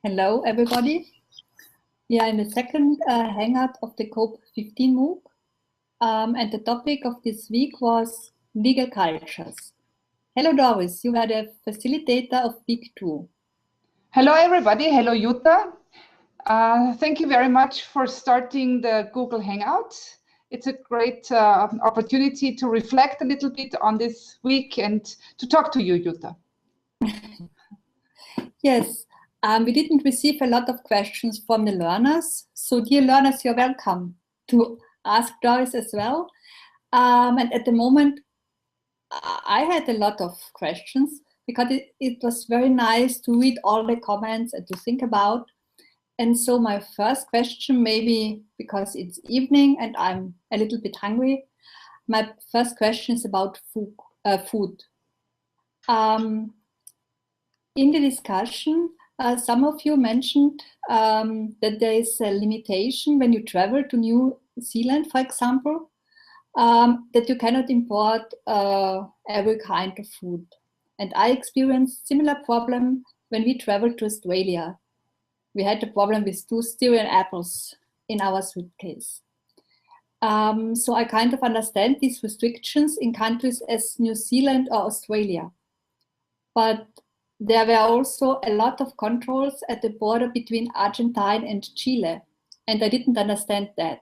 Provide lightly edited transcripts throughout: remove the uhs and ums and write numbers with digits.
Hello, everybody. We are in the second hangout of the COP15 MOOC, and the topic of this week was legal cultures. Hello, Doris. You are the facilitator of week 2. Hello, everybody. Hello, Jutta. Thank you very much for starting the Google Hangout. It's a great opportunity to reflect a little bit on this week and to talk to you, Jutta. Yes, we didn't receive a lot of questions from the learners. So dear learners, you're welcome to ask Doris as well. And at the moment, I had a lot of questions because it was very nice to read all the comments and to think about. And so my first question, maybe because it's evening and I'm a little bit hungry, my first question is about food. In the discussion, some of you mentioned that there is a limitation when you travel to New Zealand, for example, that you cannot import every kind of food. And I experienced similar problem when we traveled to Australia. We had a problem with 2 Styrian apples in our suitcase. So I kind of understand these restrictions in countries as New Zealand or Australia. But there were also a lot of controls at the border between Argentina and Chile, and I didn't understand that.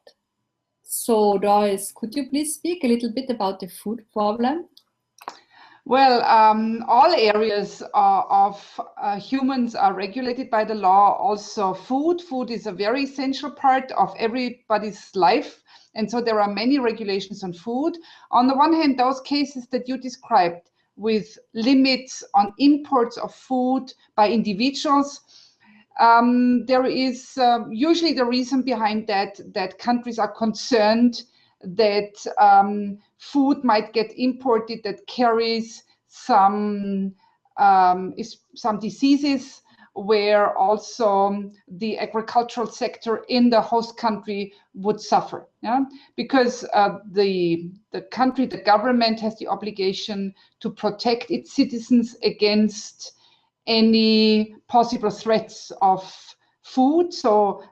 So Doris, could you please speak a little bit about the food problem? Well, all areas of humans are regulated by the law, also food. Food is a very essential part of everybody's life. And so there are many regulations on food. On the one hand, those cases that you described with limits on imports of food by individuals, there is usually the reason behind that countries are concerned that food might get imported that carries some diseases, where also the agricultural sector in the host country would suffer. Yeah? Because the country, the government has the obligation to protect its citizens against any possible threats of food. So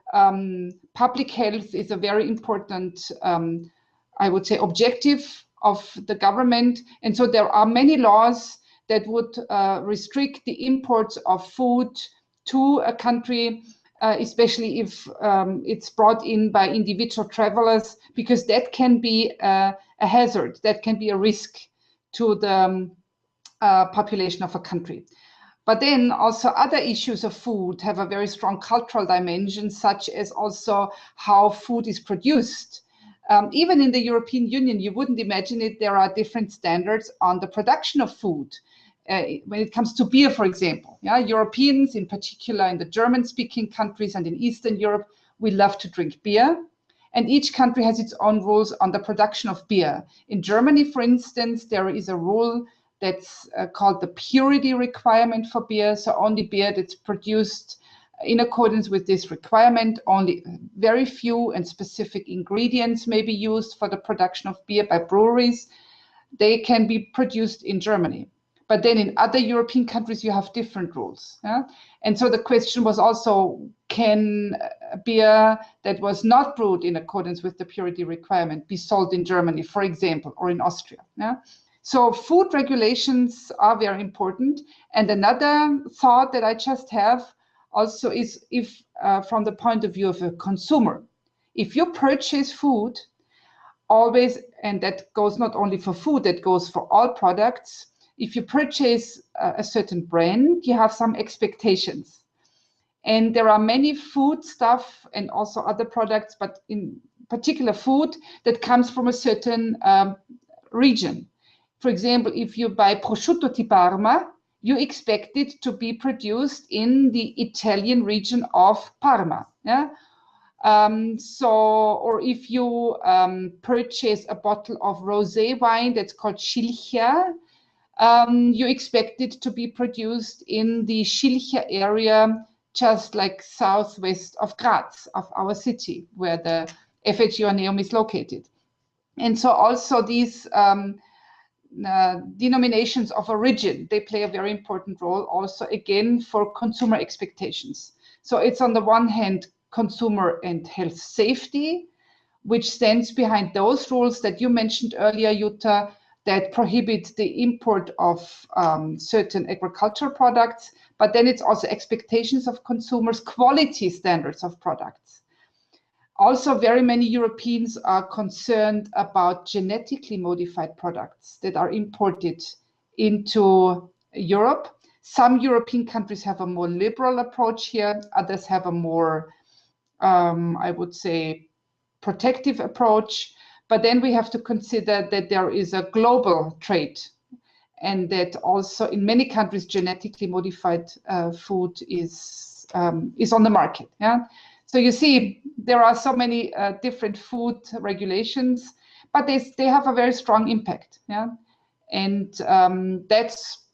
public health is a very important, I would say, objective of the government. And so there are many laws that would restrict the imports of food to a country, especially if it's brought in by individual travelers, because that can be a hazard, that can be a risk to the population of a country. But then also other issues of food have a very strong cultural dimension, such as also how food is produced. Even in the European Union, you wouldn't imagine it, there are different standards on the production of food. When it comes to beer, for example, yeah, Europeans, in particular in the German-speaking countries and in Eastern Europe, we love to drink beer. And each country has its own rules on the production of beer. In Germany, for instance, there is a rule that's called the purity requirement for beer. So only beer that's produced in accordance with this requirement, only very few and specific ingredients may be used for the production of beer by breweries. They can be produced in Germany. But then in other European countries, you have different rules. Yeah? And so the question was also, can beer that was not brewed in accordance with the purity requirement be sold in Germany, for example, or in Austria? Yeah? So food regulations are very important. And another thought that I just have also is, if from the point of view of a consumer, if you purchase food, always, and that goes not only for food, that goes for all products, if you purchase a certain brand, you have some expectations. And there are many food stuff and also other products, but in particular food that comes from a certain region. For example, if you buy prosciutto di Parma, you expect it to be produced in the Italian region of Parma. Yeah? Or if you purchase a bottle of rosé wine that's called Schilcher, you expect it to be produced in the Schilcher area, just like southwest of Graz, of our city, where the FH Joanneum is located. And so also these denominations of origin, they play a very important role also, again, for consumer expectations. So it's on the one hand consumer and health safety, which stands behind those rules that you mentioned earlier, Jutta, that prohibit the import of certain agricultural products, but then it's also expectations of consumers, quality standards of products. Also, very many Europeans are concerned about genetically modified products that are imported into Europe. Some European countries have a more liberal approach here, others have a more, I would say, protective approach. But then we have to consider that there is a global trade, and that also in many countries genetically modified food is on the market. Yeah. So you see, there are so many different food regulations, but they have a very strong impact. Yeah, and that's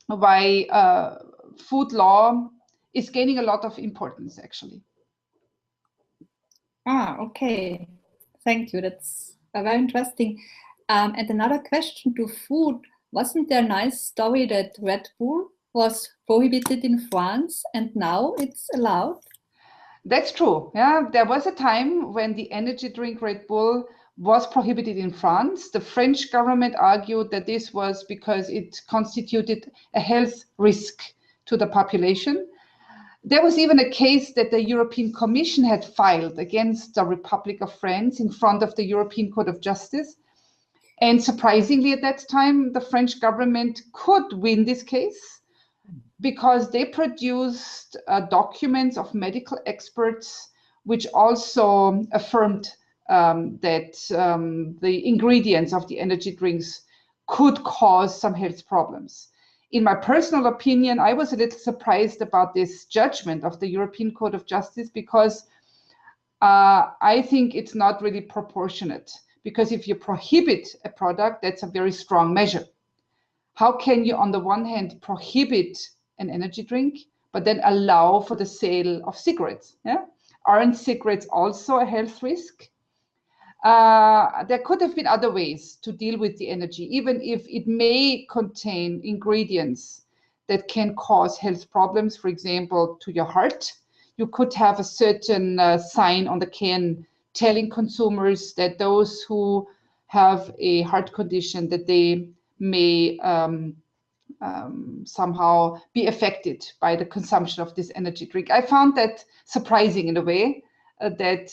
why food law is gaining a lot of importance, actually. Ah, okay. Thank you. That's very interesting. And another question to food. Wasn't there a nice story that Red Bull was prohibited in France and now it's allowed? That's true. Yeah, there was a time when the energy drink Red Bull was prohibited in France. The French government argued that this was because it constituted a health risk to the population. There was even a case that the European Commission had filed against the Republic of France in front of the European Court of Justice. And surprisingly, at that time, the French government could win this case because they produced documents of medical experts, which also affirmed that the ingredients of the energy drinks could cause some health problems. In my personal opinion, I was a little surprised about this judgment of the European Court of Justice because I think it's not really proportionate. Because if you prohibit a product, that's a very strong measure. How can you, on the one hand, prohibit an energy drink, but then allow for the sale of cigarettes? Yeah? Aren't cigarettes also a health risk? There could have been other ways to deal with the energy, even if it may contain ingredients that can cause health problems, for example, to your heart. You could have a certain sign on the can telling consumers that those who have a heart condition, that they may somehow be affected by the consumption of this energy drink. I found that surprising in a way. That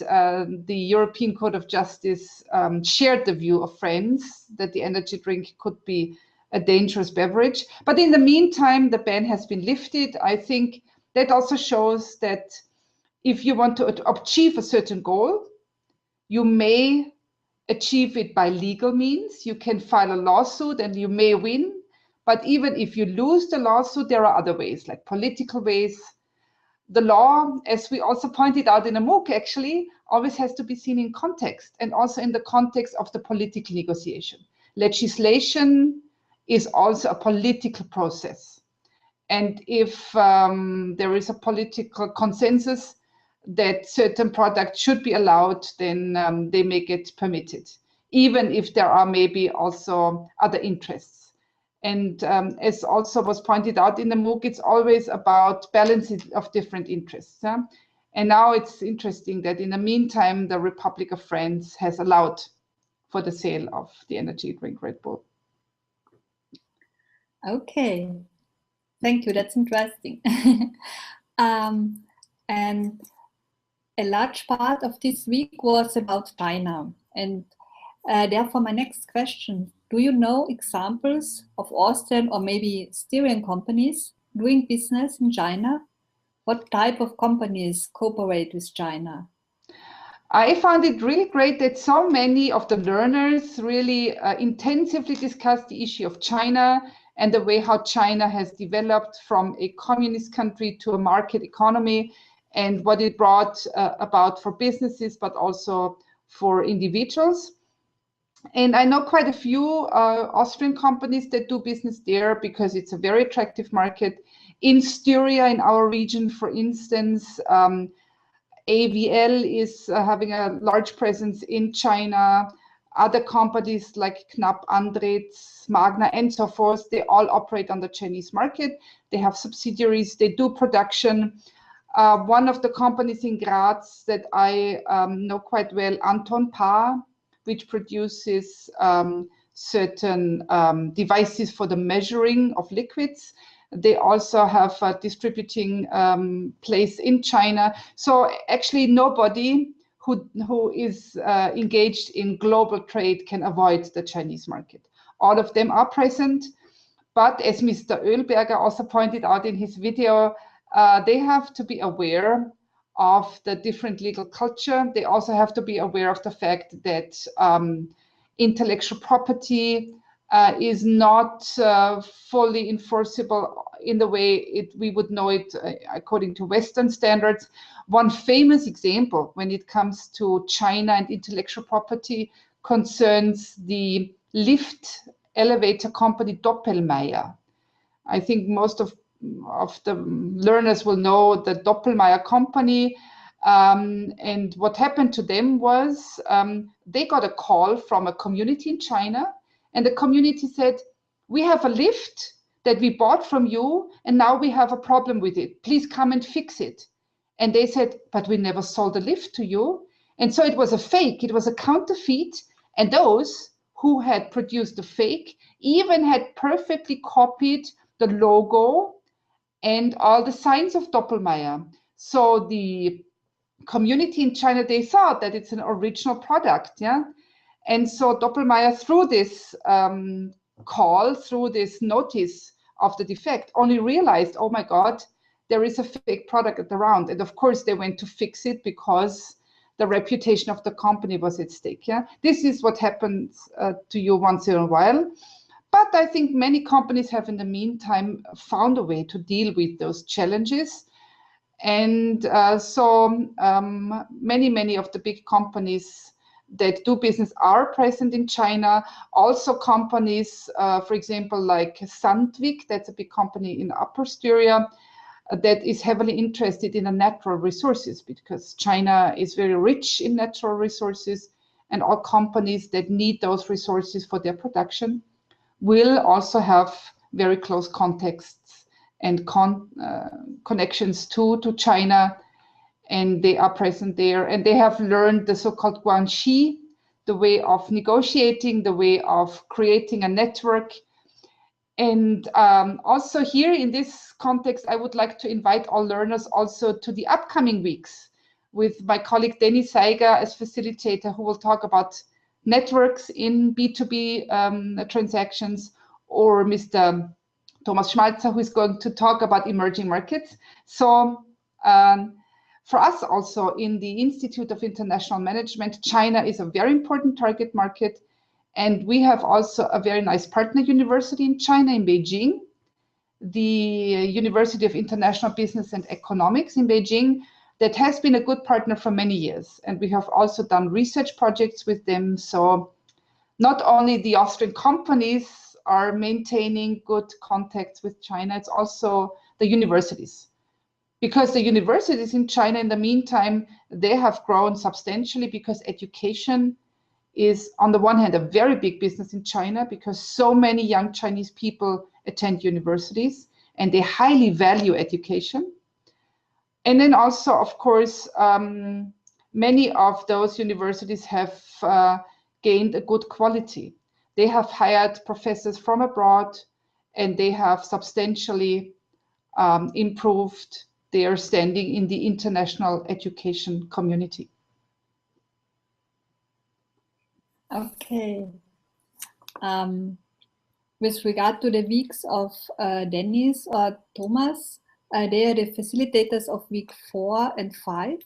the European Court of Justice shared the view of France that the energy drink could be a dangerous beverage. But in the meantime, the ban has been lifted. I think that also shows that if you want to achieve a certain goal, you may achieve it by legal means. You can file a lawsuit and you may win. But even if you lose the lawsuit, there are other ways, like political ways. The law, as we also pointed out in a MOOC, actually always has to be seen in context, and also in the context of the political negotiation. Legislation is also a political process. And if there is a political consensus that certain products should be allowed, then they may get permitted, even if there are maybe also other interests. And as also was pointed out in the MOOC, it's always about balancing of different interests. Yeah? And now it's interesting that in the meantime, the Republic of France has allowed for the sale of the energy drink Red Bull. Okay, thank you. That's interesting. And a large part of this week was about China. And therefore, my next question, do you know examples of Austrian or maybe Styrian companies doing business in China? What type of companies cooperate with China? I found it really great that so many of the learners really intensively discussed the issue of China and the way how China has developed from a communist country to a market economy and what it brought about for businesses, but also for individuals. And I know quite a few Austrian companies that do business there because it's a very attractive market. In Styria, in our region, for instance, AVL is having a large presence in China. Other companies like Knapp Andritz, Magna, and so forth, they all operate on the Chinese market. They have subsidiaries, they do production. One of the companies in Graz that I know quite well, Anton Paar, which produces certain devices for the measuring of liquids. They also have a distributing place in China. So actually nobody who is engaged in global trade can avoid the Chinese market. All of them are present, but as Mr. Oehlberger also pointed out in his video, they have to be aware of the different legal culture. They also have to be aware of the fact that intellectual property is not fully enforceable in the way we would know it according to Western standards. One famous example when it comes to China and intellectual property concerns the lift elevator company Doppelmayr. I think most of the learners will know the Doppelmayr company. And what happened to them was they got a call from a community in China, and the community said, we have a lift that we bought from you, and now we have a problem with it. Please come and fix it. And they said, but we never sold a lift to you. And so it was a fake, it was a counterfeit. And those who had produced the fake even had perfectly copied the logo and all the signs of Doppelmayr. So the community in China, they thought that it's an original product, yeah? And so Doppelmayr, through this call, through this notice of the defect, only realized, oh my God, there is a fake product around. And of course, they went to fix it because the reputation of the company was at stake, yeah? This is what happens to you once in a while. But I think many companies have in the meantime found a way to deal with those challenges. And so many of the big companies that do business are present in China. Also companies, for example, like Sandvik, that's a big company in Upper Styria, that is heavily interested in the natural resources, because China is very rich in natural resources, and all companies that need those resources for their production will also have very close contacts and connections to China, and they are present there, and they have learned the so-called guanxi, the way of negotiating, the way of creating a network. And also here in this context, I would like to invite all learners also to the upcoming weeks with my colleague Denny Seiger as facilitator, who will talk about networks in B2B transactions, or Mr. Thomas Schmalzer, who is going to talk about emerging markets. So for us also in the Institute of International Management, China is a very important target market. And we have also a very nice partner university in China, in Beijing, the University of International Business and Economics in Beijing, that has been a good partner for many years. And we have also done research projects with them. So not only the Austrian companies are maintaining good contacts with China, it's also the universities. Because the universities in China, in the meantime, they have grown substantially, because education is, on the one hand, a very big business in China, because so many young Chinese people attend universities and they highly value education. And then also, of course, many of those universities have gained a good quality. They have hired professors from abroad, and they have substantially improved their standing in the international education community. Okay. With regard to the weeks of Dennis or Thomas, they are the facilitators of week 4 and 5.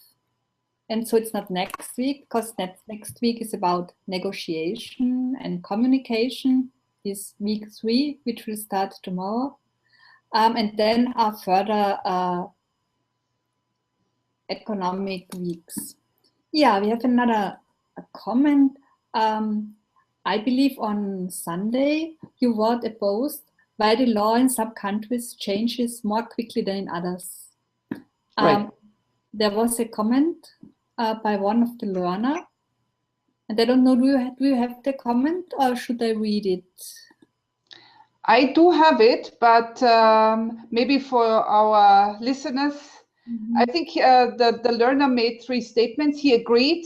And so it's not next week, because next week is about negotiation and communication. Is week 3, which will start tomorrow. And then are further economic weeks. Yeah, we have another comment. I believe on Sunday you wrote a post why the law in some countries changes more quickly than in others. Right. There was a comment by one of the learner, and I don't know, do you have the comment, or should I read it? I do have it, but maybe for our listeners, Mm-hmm. I think the learner made 3 statements. He agreed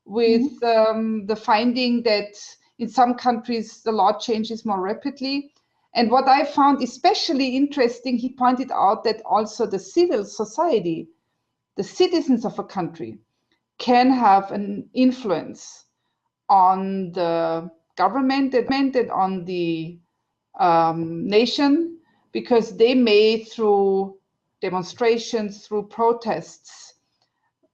with the finding that in some countries the law changes more rapidly. And what I found especially interesting, he pointed out that also the civil society, the citizens of a country, can have an influence on the government and on the nation, because they may, through demonstrations, through protests,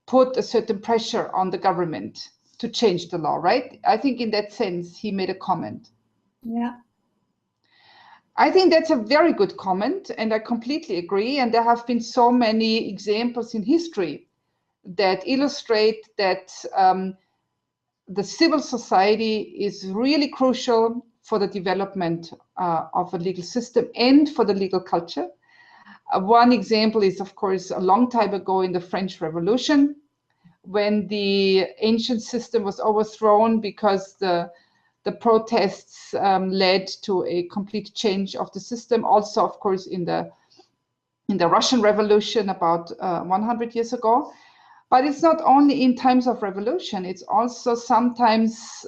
put a certain pressure on the government to change the law, right? I think in that sense, he made a comment. Yeah. I think that's a very good comment, and I completely agree. And there have been so many examples in history that illustrate that the civil society is really crucial for the development of a legal system and for the legal culture. One example is, of course, a long time ago in the French Revolution, when the ancient system was overthrown because the protests led to a complete change of the system. Also, of course, in the Russian Revolution about 100 years ago. But it's not only in times of revolution, it's also sometimes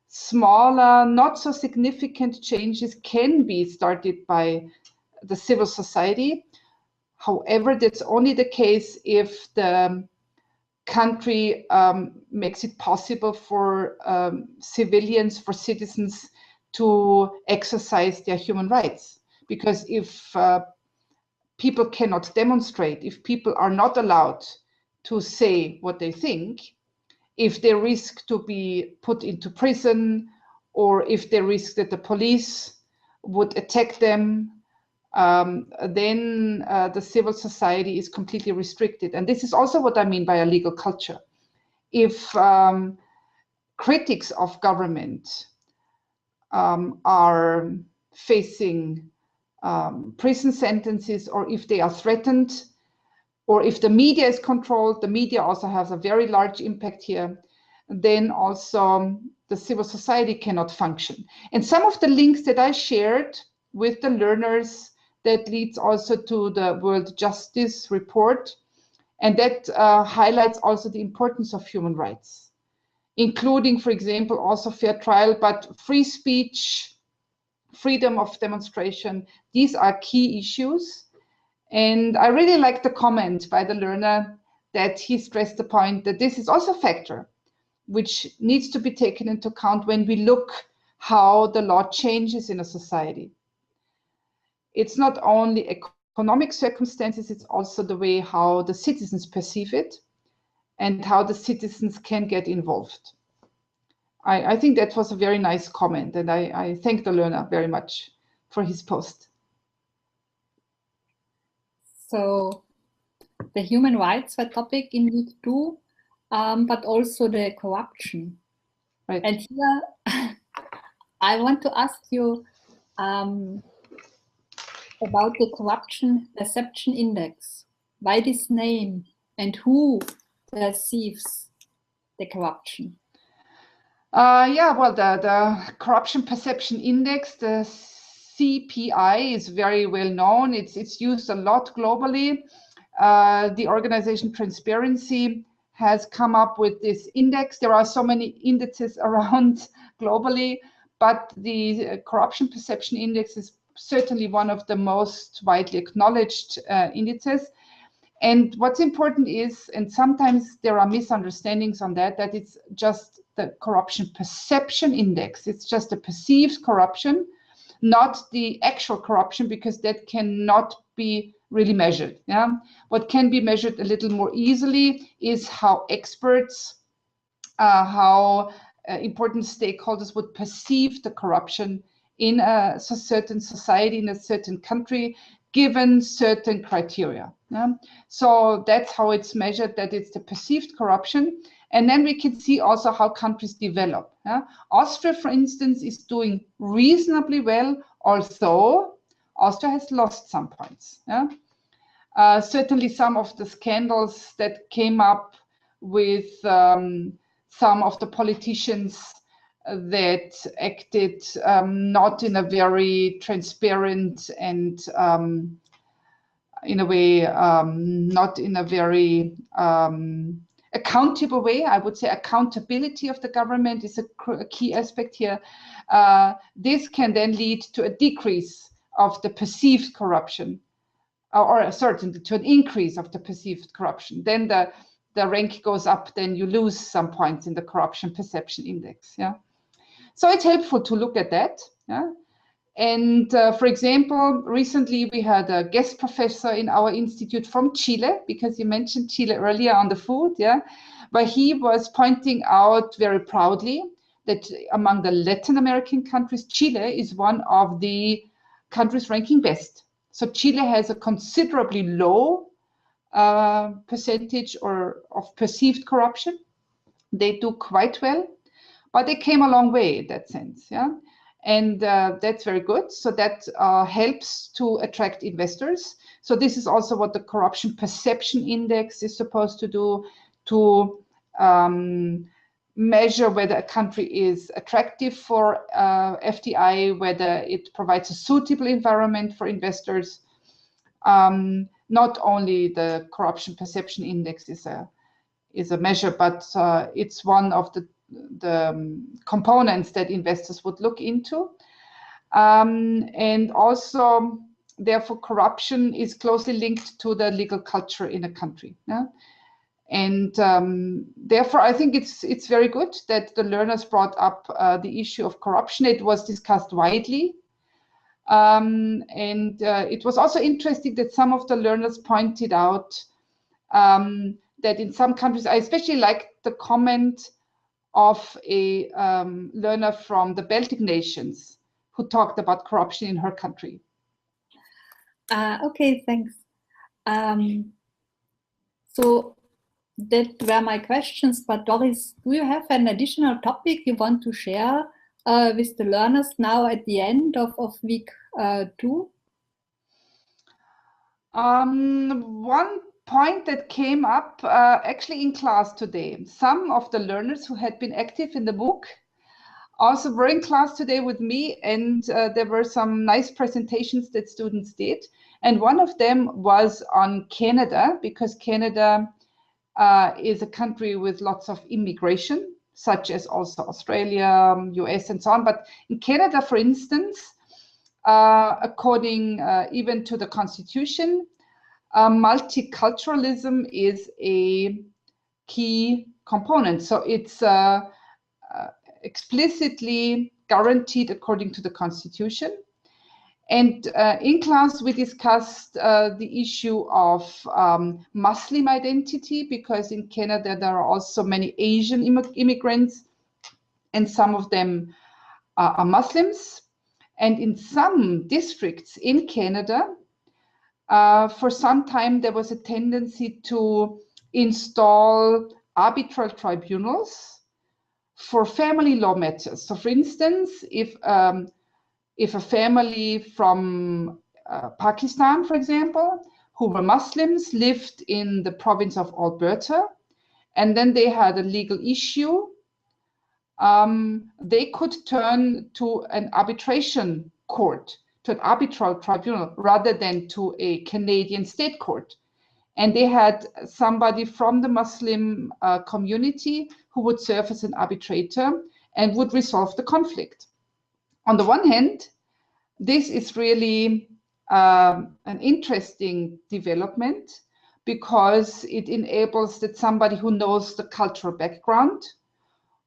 smaller, not so significant changes can be started by the civil society. However, that's only the case if the country makes it possible for civilians, for citizens to exercise their human rights. Because if people cannot demonstrate, if people are not allowed to say what they think, if they risk to be put into prison, or if they risk that the police would attack them, then the civil society is completely restricted. And this is also what I mean by a legal culture. If critics of government are facing prison sentences, or if they are threatened, or if the media is controlled, the media also has a very large impact here, then also the civil society cannot function. And some of the links that I shared with the learners, that leads also to the World Justice Report, and that highlights also the importance of human rights, including, for example, also fair trial, but free speech, freedom of demonstration. These are key issues. And I really like the comment by the learner that he stressed the point that this is also a factor which needs to be taken into account when we look how the law changes in a society. It's not only economic circumstances, it's also the way how the citizens perceive it and how the citizens can get involved. I think that was a very nice comment, and I thank the learner very much for his post. So the human rights were topic in week 2, but also the corruption. Right. And here I want to ask you about the corruption perception index. Why this name, and who perceives the corruption? Yeah, well, the corruption perception index, the CPI, is very well known. It's used a lot globally. The organization Transparency has come up with this index. There are so many indices around globally, but the corruption perception index is certainly one of the most widely acknowledged indices. And what's important is, and sometimes there are misunderstandings on that it's just the corruption perception index. It's just a perceived corruption, not the actual corruption, because that cannot be really measured. Yeah, what can be measured a little more easily is how experts, how important stakeholders would perceive the corruption in a certain society, in a certain country, given certain criteria. Yeah? So that's how it's measured, that it's the perceived corruption. And then we can see also how countries develop. Yeah? Austria, for instance, is doing reasonably well, although Austria has lost some points. Yeah? Certainly some of the scandals that came up with some of the politicians that acted not in a very transparent and in a way, not in a very accountable way. I would say accountability of the government is a key aspect here. This can then lead to a decrease of the perceived corruption, or certainly to an increase of the perceived corruption. Then the rank goes up, then you lose some points in the corruption perception index. Yeah. So it's helpful to look at that. Yeah. And for example, recently we had a guest professor in our institute from Chile, because you mentioned Chile earlier on the food, yeah, but he was pointing out very proudly that among the Latin American countries, Chile is one of the countries ranking best. So Chile has a considerably low percentage of perceived corruption. They do quite well, but they came a long way in that sense, yeah. And that's very good. So that helps to attract investors. So this is also what the corruption perception index is supposed to do, to measure whether a country is attractive for FDI, whether it provides a suitable environment for investors. Not only the corruption perception index is a measure, but it's one of the components that investors would look into. And also, therefore, corruption is closely linked to the legal culture in a country. Yeah? And therefore, I think it's very good that the learners brought up the issue of corruption. It was discussed widely. And it was also interesting that some of the learners pointed out that in some countries, I especially liked the comment of a learner from the Baltic nations who talked about corruption in her country. Okay, thanks. So that were my questions, but Doris, do you have an additional topic you want to share with the learners now at the end of week 2? One point that came up actually in class today. Some of the learners who had been active in the MOOC also were in class today with me, and there were some nice presentations that students did. And one of them was on Canada, because Canada is a country with lots of immigration, such as also Australia, US, and so on. But in Canada, for instance, according even to the Constitution, multiculturalism is a key component. So it's explicitly guaranteed according to the Constitution. And in class, we discussed the issue of Muslim identity, because in Canada, there are also many Asian immigrants, and some of them are Muslims. And in some districts in Canada, for some time, there was a tendency to install arbitral tribunals for family law matters. So for instance, if a family from Pakistan, for example, who were Muslims, lived in the province of Alberta, and then they had a legal issue, they could turn to an arbitration court, to an arbitral tribunal, rather than to a Canadian state court. And they had somebody from the Muslim community who would serve as an arbitrator and would resolve the conflict. On the one hand, this is really an interesting development, because it enables that somebody who knows the cultural background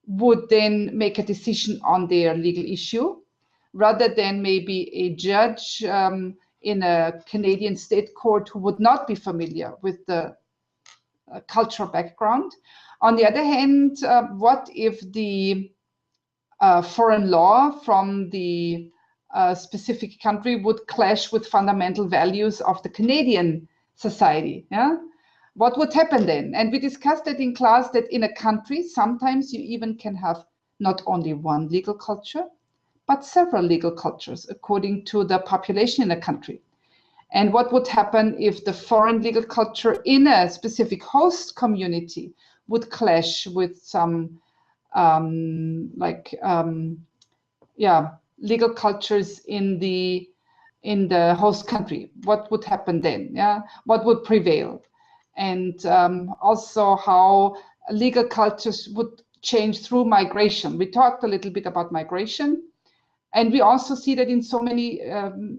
would then make a decision on their legal issue, rather than maybe a judge in a Canadian state court who would not be familiar with the cultural background. On the other hand, what if the foreign law from the specific country would clash with fundamental values of the Canadian society? Yeah? What would happen then? And we discussed that in class, that in a country, sometimes you even can have not only one legal culture, but several legal cultures according to the population in a country. And what would happen if the foreign legal culture in a specific host community would clash with some legal cultures in the in the host country, what would happen then? Yeah, what would prevail? And also how legal cultures would change through migration. We talked a little bit about migration, and we also see that in so many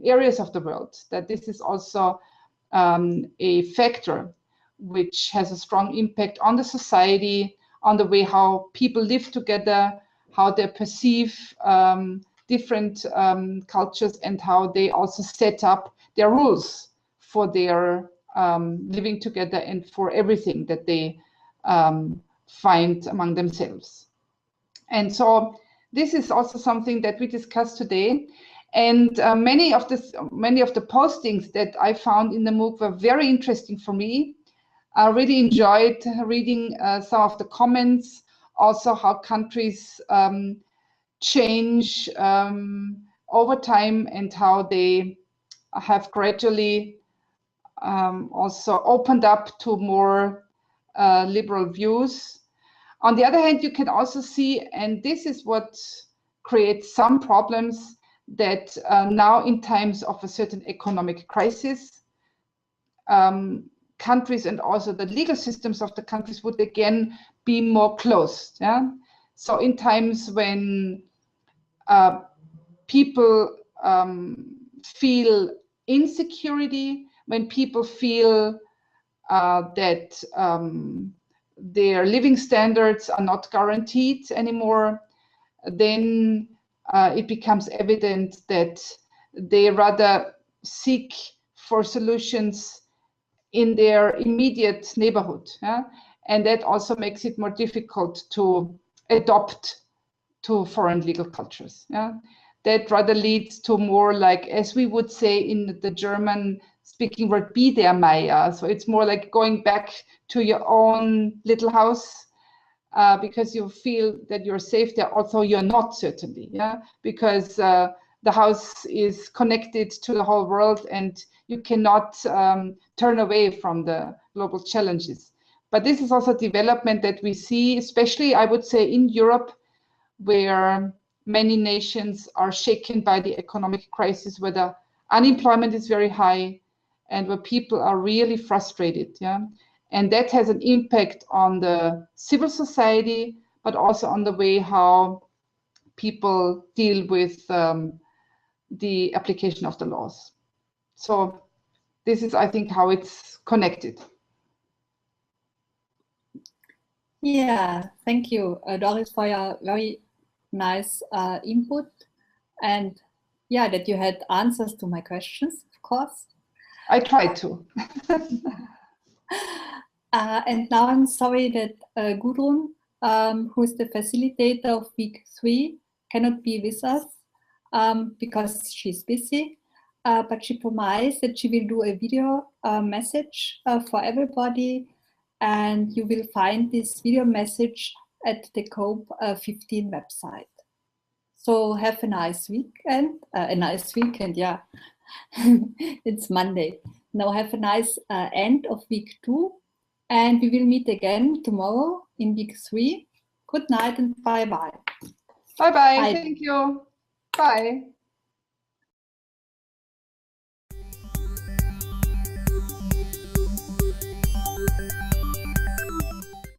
areas of the world, that this is also a factor which has a strong impact on the society, on the way how people live together, how they perceive different cultures, and how they also set up their rules for their living together and for everything that they find among themselves. And so this is also something that we discussed today. And many of the postings that I found in the MOOC were very interesting for me. I really enjoyed reading some of the comments, also how countries change over time and how they have gradually also opened up to more liberal views. On the other hand, you can also see, and this is what creates some problems, that now in times of a certain economic crisis, countries and also the legal systems of the countries would again be more closed. Yeah? So in times when people feel insecurity, when people feel that their living standards are not guaranteed anymore, then it becomes evident that they rather seek for solutions in their immediate neighborhood. Yeah? And that also makes it more difficult to adopt to foreign legal cultures. Yeah? That rather leads to more like, as we would say in the German speaking word, Biedermeier. So it's more like going back to your own little house because you feel that you're safe there. Also, you're not, certainly, yeah, because the house is connected to the whole world and you cannot turn away from the global challenges. But this is also development that we see, especially, I would say, in Europe, where many nations are shaken by the economic crisis, where the unemployment is very high and where people are really frustrated. Yeah? And that has an impact on the civil society, but also on the way how people deal with the application of the laws. So this is, I think, how it's connected. Yeah, thank you, Doris, for your very nice input, and yeah, that you had answers to my questions, of course. I tried to. And now I'm sorry that Gudrun, who is the facilitator of week 3, cannot be with us because she's busy. But she promised that she will do a video message for everybody, and you will find this video message at the COPE 15 website. So have a nice weekend. Yeah. It's Monday. Now have a nice end of week 2, and we will meet again tomorrow in week 3. Good night and bye-bye. Bye-bye. Thank you. Bye.